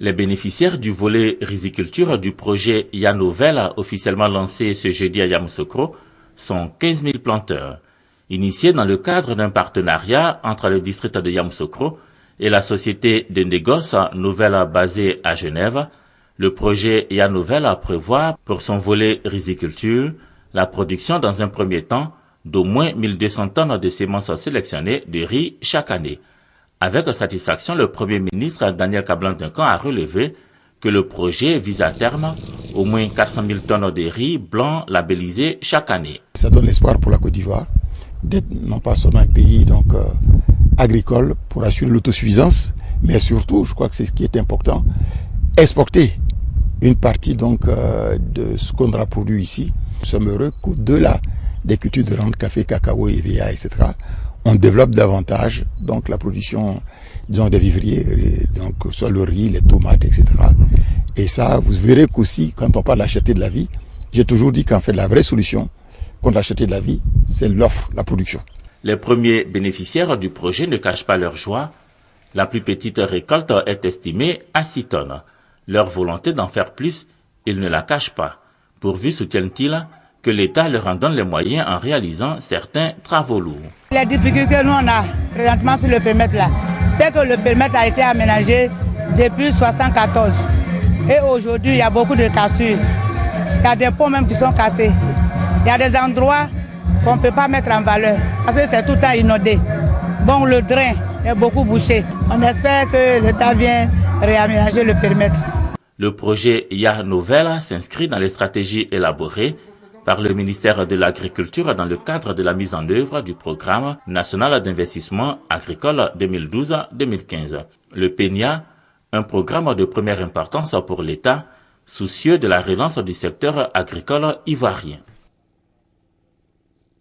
Les bénéficiaires du volet riziculture du projet Yanovel, officiellement lancé ce jeudi à Yamoussoukro, sont 15 000 planteurs. Initié dans le cadre d'un partenariat entre le district de Yamoussoukro et la société de négoce nouvelle basée à Genève, le projet Yanovel prévoit pour son volet riziculture la production dans un premier temps d'au moins 1200 tonnes de semences sélectionnées de riz chaque année. Avec satisfaction, le Premier ministre Daniel Kablan-Duncan a relevé que le projet vise à terme au moins 400 000 tonnes de riz blanc labellisé chaque année. Ça donne l'espoir pour la Côte d'Ivoire d'être non pas seulement un pays agricole pour assurer l'autosuffisance, mais surtout, je crois que c'est ce qui est important, exporter une partie de ce qu'on aura produit ici. Nous sommes heureux qu'au-delà des cultures de rente, café, cacao, EVA, etc., on développe davantage la production des vivriers, soit le riz, les tomates, etc. Et ça, vous verrez qu'aussi, quand on parle de la cherté de la vie, j'ai toujours dit qu'en fait, la vraie solution contre la cherté de la vie, c'est l'offre, la production. Les premiers bénéficiaires du projet ne cachent pas leur joie. La plus petite récolte est estimée à 6 tonnes. Leur volonté d'en faire plus, ils ne la cachent pas. Pourvu, soutiennent-ils, que l'État leur en donne les moyens en réalisant certains travaux lourds. Les difficultés que nous on a présentement sur le périmètre là, c'est que le périmètre a été aménagé depuis 1974. Et aujourd'hui, il y a beaucoup de cassures. Il y a des ponts même qui sont cassés. Il y a des endroits qu'on ne peut pas mettre en valeur parce que c'est tout le temps inondé. Bon, le drain est beaucoup bouché. On espère que l'État vienne réaménager le périmètre. Le projet Yanovel s'inscrit dans les stratégies élaborées par le ministère de l'Agriculture dans le cadre de la mise en œuvre du programme national d'investissement agricole 2012-2015. Le PENIA, un programme de première importance pour l'État, soucieux de la relance du secteur agricole ivoirien.